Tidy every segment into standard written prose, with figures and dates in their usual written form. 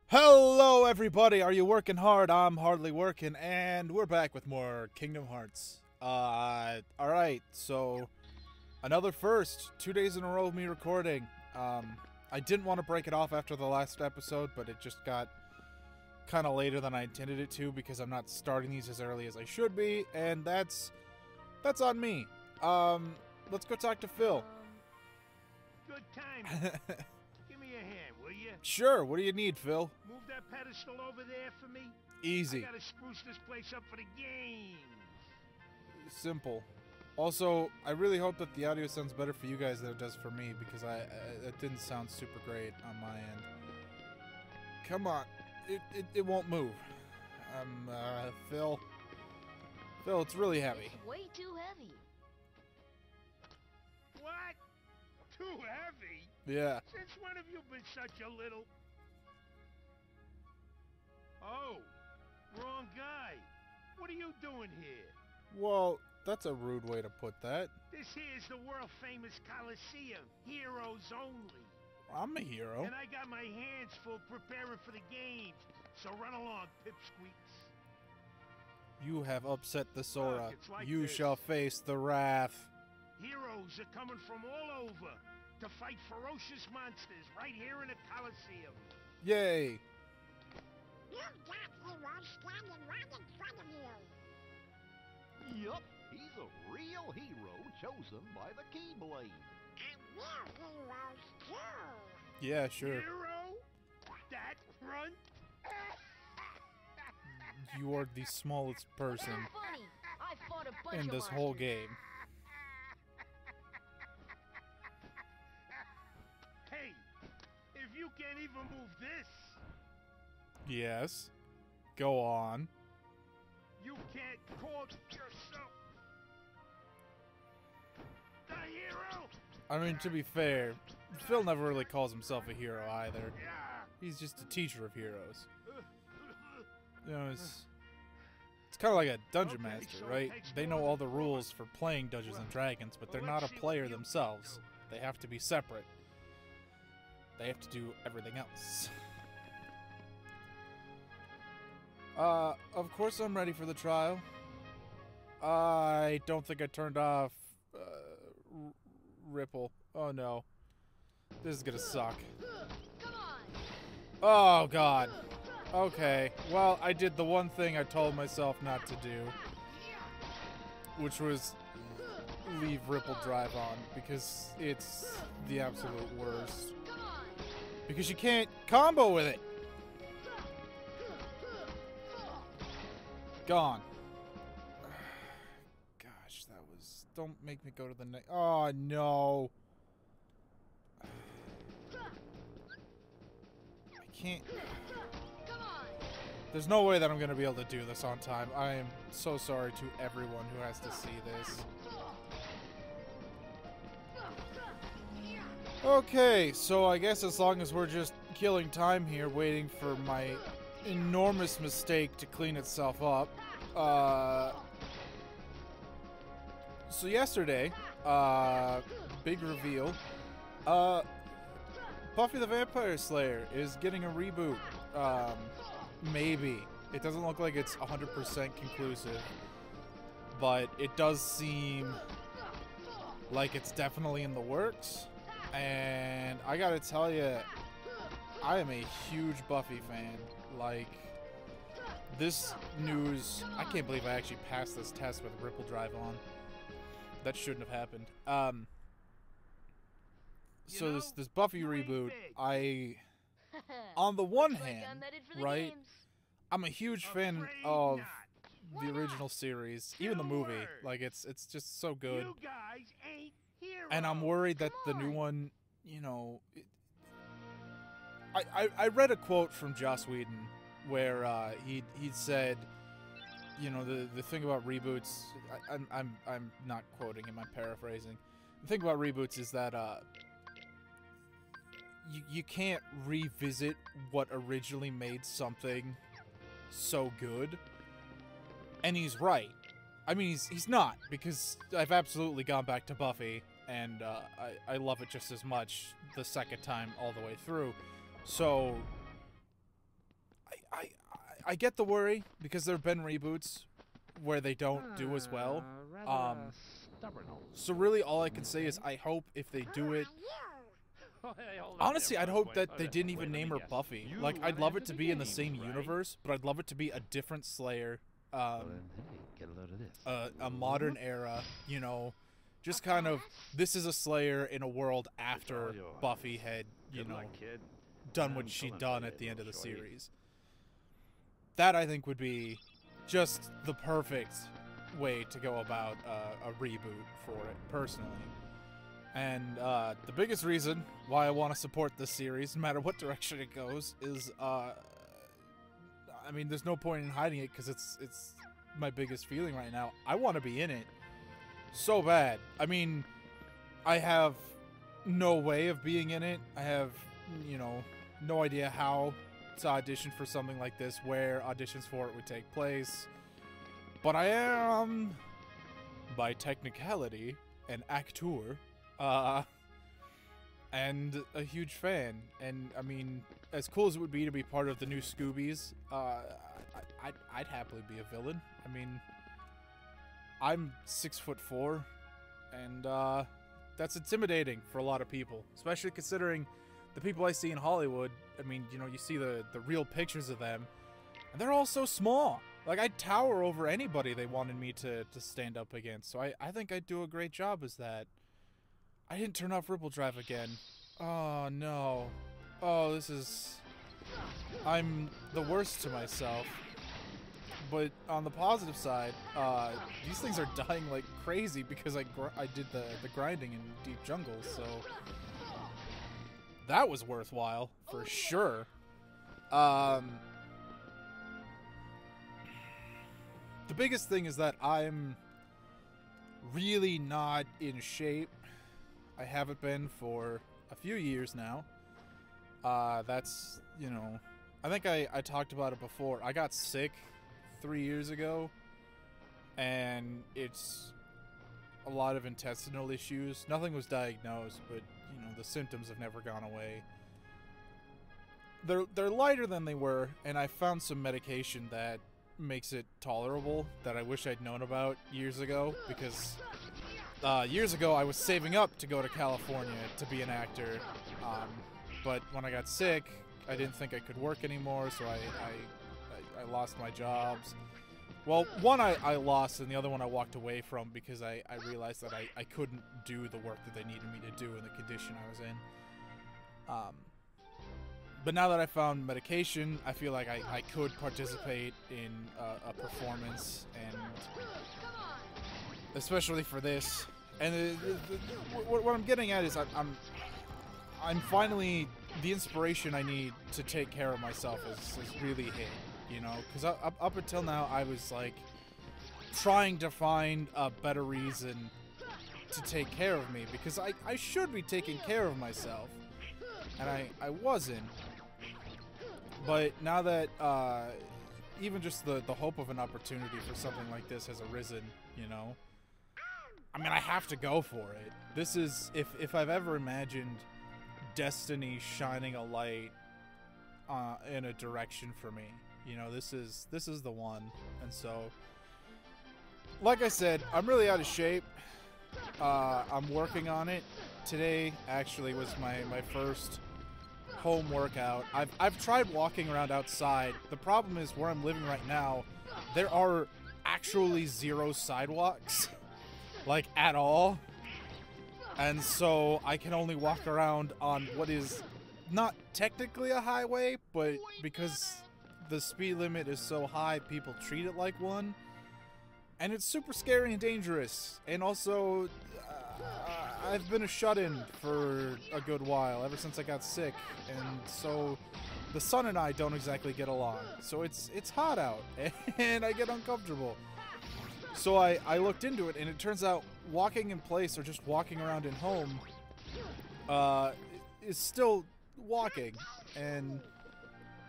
Hello everybody, are you working hard? I'm hardly working, and we're back with more Kingdom Hearts. Alright, so another first. 2 days in a row of me recording. I didn't want to break it off after the last episode, but it just got kind of later than I intended it to because I'm not starting these as early as I should be, and that's on me. Let's go talk to Phil. Good time. Give me a hand, will you? Sure, what do you need, Phil? Move that pedestal over there for me. Easy. I gotta spruce this place up for the games. Simple. Also, I really hope that the audio sounds better for you guys than it does for me, because it didn't sound super great on my end. Come on. It won't move. Phil. Phil, it's really heavy. It's way too heavy. What? Too heavy? Yeah. Since when have you been such a little... Oh, wrong guy. What are you doing here? Well, that's a rude way to put that. This here's the world-famous Coliseum. Heroes only. I'm a hero. And I got my hands full preparing for the games. So run along, pipsqueaks. You have upset the Sora. Look, it's like You this. shall face the wrath. Heroes are coming from all over to fight ferocious monsters right here in the Coliseum. Yay. You've got heroes standing right in front of you. Yup, he's a real hero chosen by the Keyblade. And we're heroes too. Yeah, sure. Hero? That runt? You are the smallest person Funny. I fought a bunch in of this whole monsters. game. Hey, if you can't even move this, Yes. Go on. you can't call yourself the hero. I mean, to be fair, Phil never really calls himself a hero either. Yeah. He's just a teacher of heroes. You know, it's kind of like a dungeon Okay, master, so it right? takes They more know than all the one. rules for playing Dungeons and Dragons, but they're Well, not a let's see what player you themselves. do. They have to be separate. They have to do everything else. Of course I'm ready for the trial. I don't think I turned off Ripple. Oh no. This is gonna suck. Come on. Oh god. Okay. Well, I did the one thing I told myself not to do, which was leave Ripple Drive on, because it's the absolute worst. Come on. Because you can't combo with it. Gone. Gosh, that was... Don't make me go to the next... Oh, no. I can't... Come on. There's no way that I'm going to be able to do this on time. I am so sorry to everyone who has to see this. Okay, so I guess as long as we're just killing time here, waiting for my enormous mistake to clean itself up. So yesterday, big reveal, Buffy the Vampire Slayer is getting a reboot. Maybe. It doesn't look like it's 100% conclusive, but it does seem like it's definitely in the works. And I gotta tell you, I am a huge Buffy fan. Like, this news, I can't believe I actually passed this test with Ripple Drive on. That shouldn't have happened. So this Buffy you ain't reboot, big. on the one Looks like hand, I'm headed for the right, games. I'm a huge fan Afraid of not. the original series, even the Two movie. words. Like, it's just so good. You guys ain't heroes. And I'm worried that the Come new on. one, you know... I read a quote from Joss Whedon where he said, you know, the thing about reboots... I'm not quoting him, I'm paraphrasing. The thing about reboots is that you can't revisit what originally made something so good. And he's right. I mean, he's not, because I've absolutely gone back to Buffy, and I love it just as much the second time all the way through. So, I get the worry because there have been reboots where they don't do as well. So really all I can say is I hope if they do it... Honestly, I'd hope that they didn't even name her Buffy. Like, I'd love it to be in the same universe, but I'd love it to be a different Slayer. A modern era, you know, just kind of, this is a Slayer in a world after Buffy had, you know, done what she'd done at the end of the series. That, I think, would be just the perfect way to go about a reboot for it, personally. And the biggest reason why I want to support this series, no matter what direction it goes, is, I mean, there's no point in hiding it, because it's my biggest feeling right now. I want to be in it so bad. I mean, I have no way of being in it. I have, you know, no idea how to audition for something like this, where auditions for it would take place. But I am, by technicality, an actor, and a huge fan. And, I mean, as cool as it would be to be part of the new Scoobies, I'd happily be a villain. I mean, I'm 6'4", and that's intimidating for a lot of people, especially considering the people I see in Hollywood. I mean, you know, you see the real pictures of them, and they're all so small. Like, I'd tower over anybody they wanted me to stand up against, so I think I'd do a great job as that. I didn't turn off Ripple Drive again. Oh, no. Oh, this is... I'm the worst to myself. But on the positive side, these things are dying like crazy because I did the grinding in Deep Jungle, so that was worthwhile for sure. The biggest thing is that I'm really not in shape. I haven't been for a few years now. That's, you know, I think I talked about it before. I got sick 3 years ago, and it's a lot of intestinal issues. Nothing was diagnosed, but, you know, the symptoms have never gone away. They're lighter than they were, and I found some medication that makes it tolerable that I wish I'd known about years ago, because years ago I was saving up to go to California to be an actor, but when I got sick, I didn't think I could work anymore, so I lost my jobs. Well, one I lost, and the other one I walked away from because I realized that I couldn't do the work that they needed me to do in the condition I was in. But now that I found medication, I feel like I could participate in a performance, and especially for this. And what I'm getting at is I'm finally, the inspiration I need to take care of myself is really hit. You know, because up until now, I was, like, trying to find a better reason to take care of me, because I should be taking care of myself, and I wasn't. But now that, even just the hope of an opportunity for something like this has arisen, you know, I mean, I have to go for it. This is, if I've ever imagined destiny shining a light in a direction for me, you know, this is the one. And so, like I said, I'm really out of shape. I'm working on it. Today actually was my first home workout. I've tried walking around outside. The problem is where I'm living right now, there are actually 0 sidewalks, like at all. And so I can only walk around on what is not technically a highway, but because the speed limit is so high, people treat it like one. And it's super scary and dangerous. And also, I've been a shut-in for a good while, ever since I got sick. And so, the sun and I don't exactly get along. So it's hot out, and I get uncomfortable. So I looked into it, and it turns out walking in place or just walking around in home is still walking. And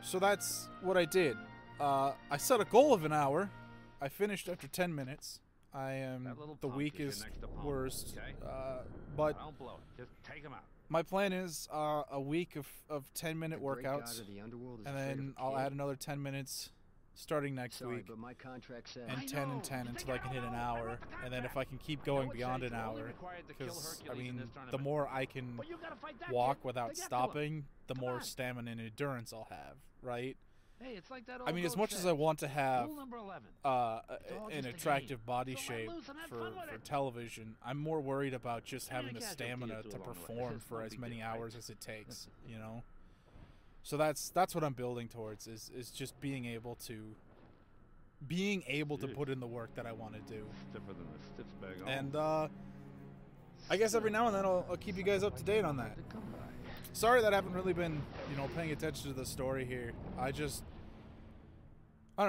so that's what I did. I set a goal of an hour. I finished after 10 minutes. I am the weakest, worst, but my plan is a week of 10-minute workouts, and then I'll add another 10 minutes starting next Sorry, week, but my contract says. and 10 and 10 until I can hit an hour, and then if I can keep going beyond an hour, because, I mean, the more I can walk without stopping, the more stamina and endurance I'll have, right? Hey, it's like that I mean, as much as I want to have Rule number 11. an attractive body shape for television, I'm more worried about just having the stamina to perform for as many hours as it takes, you know? So that's what I'm building towards, is just being able to put in the work that I want to do. Stiffer than the stiff's bag on. And I guess every now and then I'll keep you guys up to date on that. Sorry that I haven't really been, you know, paying attention to the story here. I don't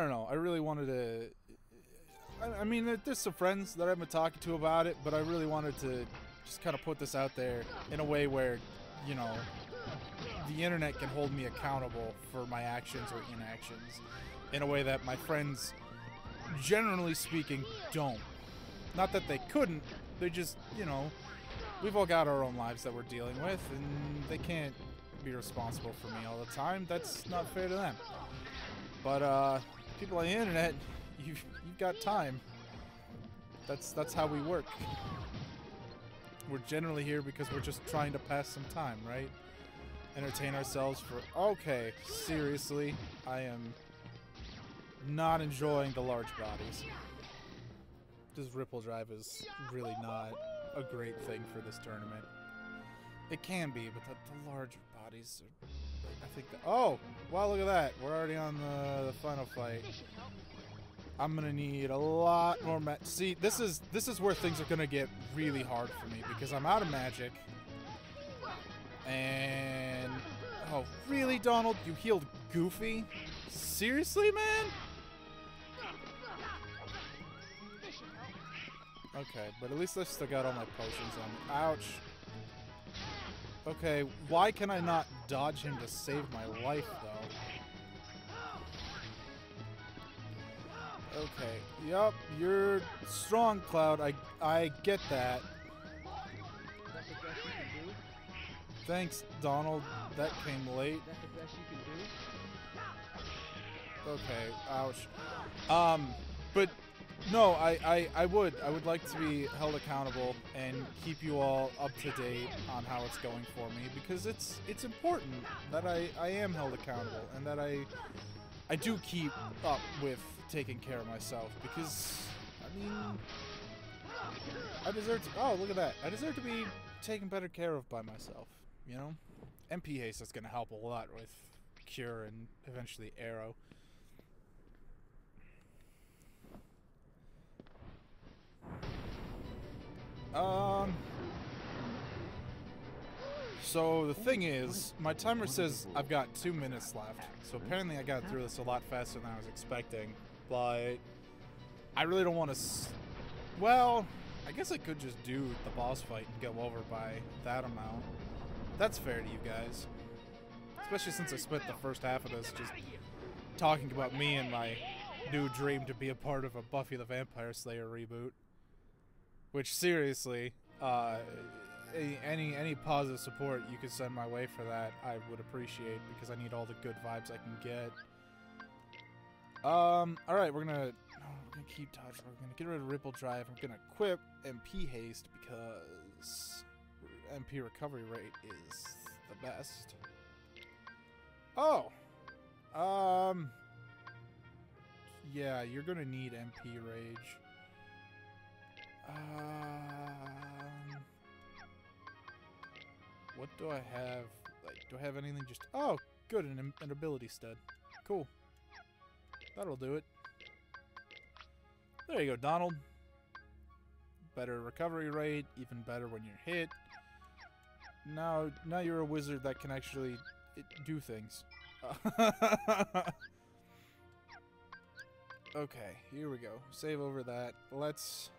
know. I really wanted to... I mean, there's some friends that I've been talking to about it, but I really wanted to just kind of put this out there in a way where, you know, the internet can hold me accountable for my actions or inactions in a way that my friends, generally speaking, don't. Not that they couldn't, they just, you know, we've all got our own lives that we're dealing with, and they can't be responsible for me all the time. That's not fair to them. But people on the internet, you've got time. That's how we work. We're generally here because we're just trying to pass some time, right? Entertain ourselves for... Okay, seriously, I am not enjoying the large bodies. This ripple drive is really not a great thing for this tournament. It can be, but the large bodies are... I think that... Oh! Wow, look at that. We're already on the final fight. I'm gonna need a lot more See, this is where things are gonna get really hard for me, because I'm out of magic. And... Oh, really, Donald? You healed Goofy? Seriously, man? Okay, but at least I still got all my potions on me. Ouch. Okay, why can I not dodge him to save my life, though? Okay, yup, you're strong, Cloud. I get that. That's the best you can do? Thanks, Donald. That came late. That's the best you can do? Okay, ouch. But no, I would like to be held accountable and keep you all up to date on how it's going for me, because it's important that I am held accountable and that I do keep up with taking care of myself, because I mean, I deserve to... Oh, look at that. I deserve to be taken better care of by myself, you know? MP haste is going to help a lot with Cure and eventually Arrow. So the thing is, my timer says I've got 2 minutes left, so apparently I got through this a lot faster than I was expecting, but I really don't want to... Well, I guess I could just do the boss fight and go over by that amount. That's fair to you guys. Especially since I spent the first half of this just talking about me and my new dream to be a part of a Buffy the Vampire Slayer reboot. Which, seriously, any positive support you could send my way for that, I would appreciate, because I need all the good vibes I can get. Alright, we're gonna keep dodging. We're gonna get rid of Ripple Drive. I'm gonna equip MP Haste, because MP recovery rate is the best. Oh! Yeah, you're gonna need MP Rage. What do I have? Like, do I have anything just... Oh, good, an ability stud. Cool. That'll do it. There you go, Donald. Better recovery rate, even better when you're hit. Now you're a wizard that can actually do things. Okay, here we go. Save over that. Let's...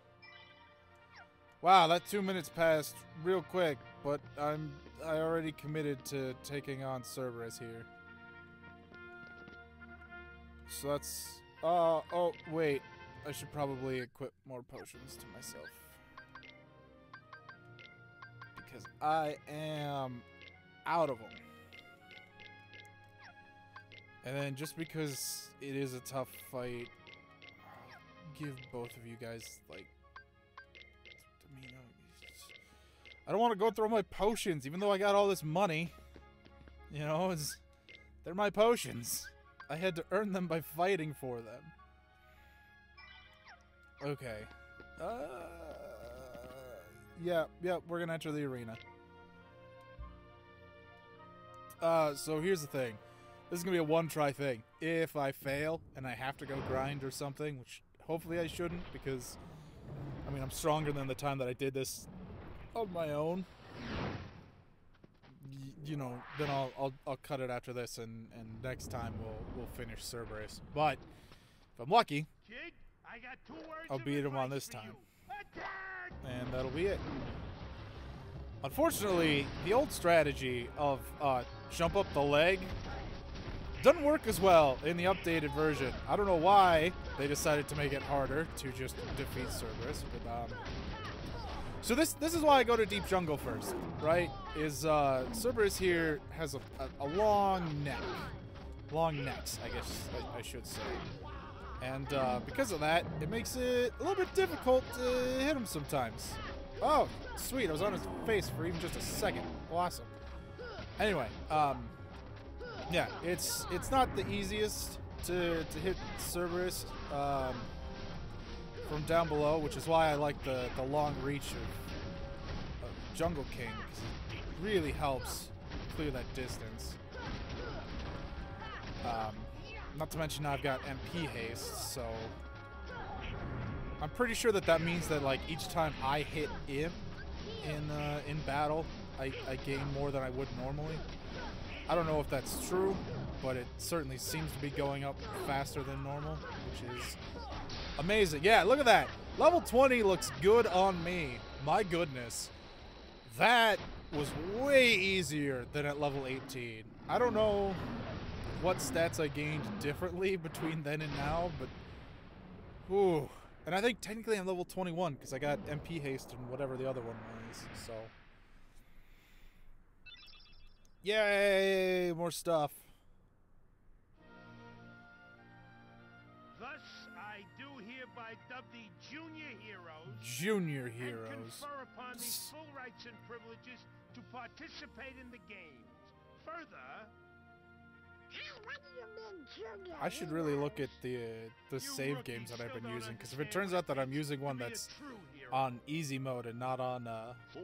Wow, that 2 minutes passed real quick, but I already committed to taking on Cerberus here. So that's... oh, wait. I should probably equip more potions to myself. Because I am out of them. And then just because it is a tough fight, I'll give both of you guys, like, I mean, I don't want to go through my potions, even though I got all this money. You know, they're my potions. I had to earn them by fighting for them. Okay. Yeah, we're gonna enter the arena. So here's the thing. This is gonna be a one-try thing. If I fail and I have to go grind or something, which hopefully I shouldn't, because I mean I'm stronger than the time that I did this on my own. You know, then I'll cut it after this, and next time we'll finish Cerberus. But if I'm lucky, Kid, I got 2 words I'll of beat him on advice this for time. you. Attack! And that'll be it. Unfortunately, the old strategy of jump up the leg doesn't work as well in the updated version. I don't know why they decided to make it harder to just defeat Cerberus, but so this is why I go to Deep Jungle first, right? Is Cerberus here has a long neck, long necks, I guess I should say, and because of that, it makes it a little bit difficult to hit him sometimes. Oh, sweet! I was on his face for even just a second. Awesome. Anyway, yeah, it's not the easiest to hit Cerberus from down below, which is why I like the long reach of Jungle King, 'cause it really helps clear that distance. Not to mention I've got MP haste, so I'm pretty sure that means that like each time I hit him in battle, I gain more than I would normally. I don't know if that's true, but it certainly seems to be going up faster than normal, which is amazing. Yeah, look at that. Level 20 looks good on me. My goodness. That was way easier than at level 18. I don't know what stats I gained differently between then and now, but ooh. And I think technically I'm level 21 because I got MP haste and whatever the other one was, so. Yay, more stuff. Thus, I do hereby dub the Junior Heroes Junior and Heroes. confer upon these full rights and privileges to participate in the games. Further, What do you mean, Junior? I should really look at Heroes? the save games that I've been using, because if it turns out that I'm using one that's on easy mode and not on So,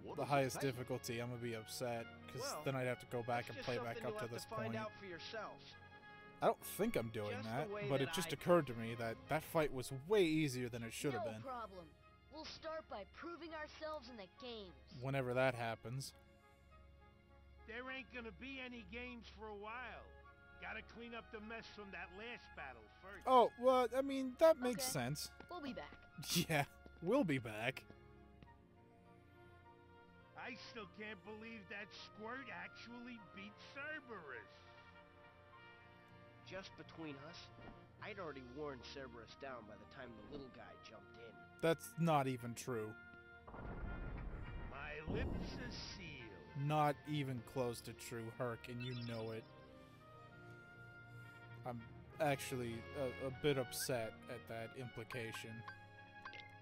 what the does it highest take? difficulty, I'm gonna be upset, because Well, then I'd have to go back and Just play something back you'll up to have this find point. out for yourselves. I don't think I'm doing Just the that, way but that it just I occurred to me that that fight was way easier than it should have No been. problem. We'll start by proving ourselves in the games. Whenever that happens. there ain't gonna be any games for a while. Gotta clean up the mess from that last battle first. Oh, well, I mean, that makes Okay. sense. We'll be back. Yeah, we'll be back. I still can't believe that Squirt actually beat Cerberus. Just between us, I'd already worn Cerberus down by the time the little guy jumped in. That's not even true. My lips are sealed. Not even close to true, Herc, and you know it. I'm actually a bit upset at that implication.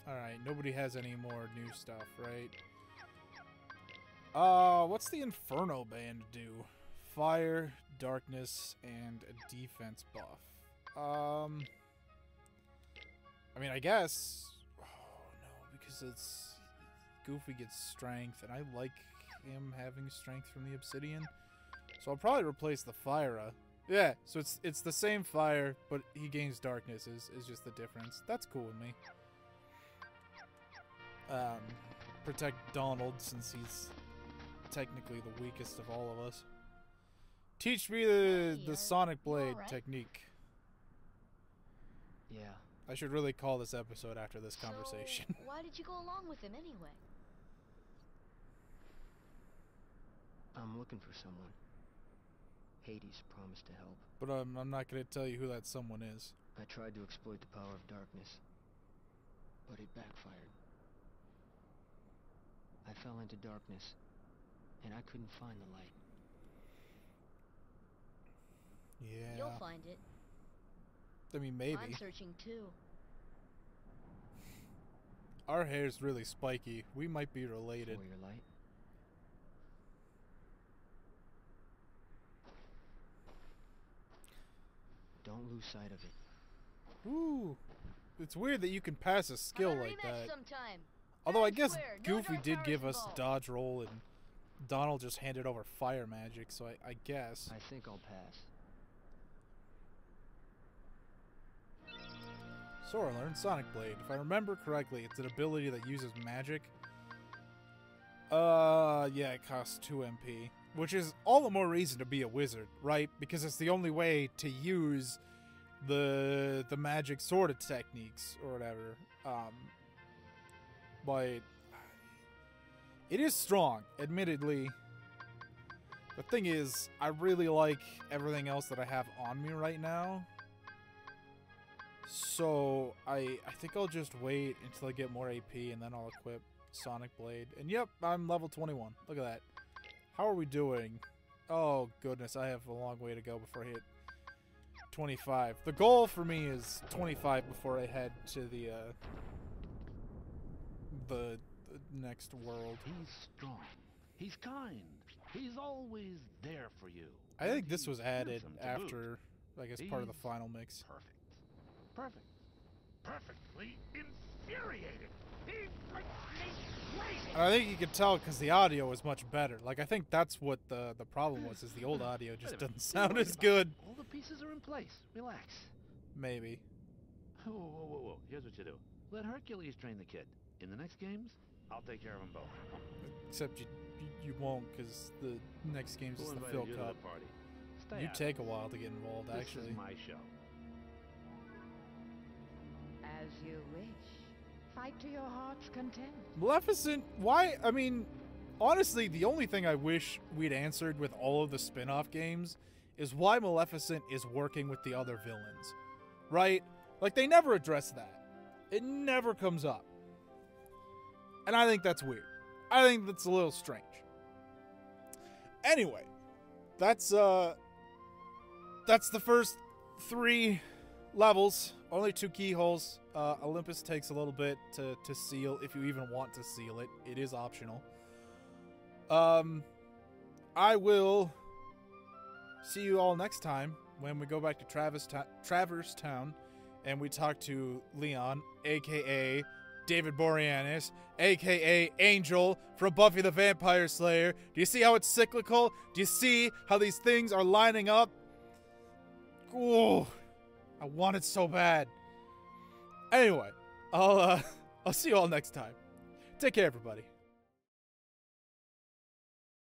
Alright, nobody has any more new stuff, right? What's the Inferno Band do? Fire, darkness, and a defense buff. I mean, I guess... Oh, no, because it's... Goofy gets strength, and I like him having strength from the Obsidian. So I'll probably replace the Fyra. Yeah, so it's the same fire, but he gains darkness is just the difference. That's cool with me. Protect Donald, since he's technically the weakest of all of us. Teach me the Hey, Sonic you Blade alright? technique. Yeah. I should really call this episode after this conversation. So, why did you go along with him anyway? I'm looking for someone. Hades promised to help. But I'm not going to tell you who that someone is. I tried to exploit the power of darkness, but it backfired. I fell into darkness, and I couldn't find the light. Yeah. You'll find it. I mean, maybe. I'm searching too. Our hair's really spiky. We might be related. For your light. Don't lose sight of it. Ooh. It's weird that you can pass a skill How about a like rematch that. sometime? Although I Fair and guess square, no Goofy dark did powers give us involved. dodge roll, and Donald just handed over fire magic, so I guess. I think I'll pass. Sora learned Sonic Blade. If I remember correctly, it's an ability that uses magic. Yeah, it costs 2 MP. Which is all the more reason to be a wizard, right? Because it's the only way to use the magic sort of techniques or whatever. But it is strong, admittedly. The thing is, I really like everything else that I have on me right now. So I think I'll just wait until I get more AP and then I'll equip Sonic Blade. And yep, I'm level 21. Look at that. How are we doing? Oh goodness, I have a long way to go before I hit 25. The goal for me is 25 before I head to the next world. He's strong. He's kind. He's always there for you. I think And this was he's added handsome to after, I guess, part of the He's final mix. Perfect. Perfect. Perfectly infuriating. He makes me crazy. And I think you can tell because the audio is much better. Like, I think that's what the problem was, is the old audio just Wait a minute. doesn't sound Don't as worry about good. it. All the pieces are in place. Relax. Maybe. Whoa, whoa, whoa, whoa. Here's what you do. Let Hercules train the kid. In the next games, I'll take care of them both. Except you won't, because the next game's Who just the invited Phil you to Cup. the party? Stay You out. take a while to get involved, This actually. is my show. As you wish. Fight to your heart's content. Maleficent, why? I mean, honestly, the only thing I wish we'd answered with all of the spin-off games is why Maleficent is working with the other villains. Right? Like, they never address that. It never comes up. And I think that's weird. I think that's a little strange. Anyway, that's the first 3 levels. Only 2 keyholes. Olympus takes a little bit to seal, if you even want to seal it. It is optional. I will see you all next time when we go back to Traverse Town and we talk to Leon, a.k.a. David Boreanaz, a.k.a. Angel from Buffy the Vampire Slayer. Do you see how it's cyclical? Do you see how these things are lining up? Ooh, I want it so bad. Anyway, I'll see you all next time. Take care, everybody.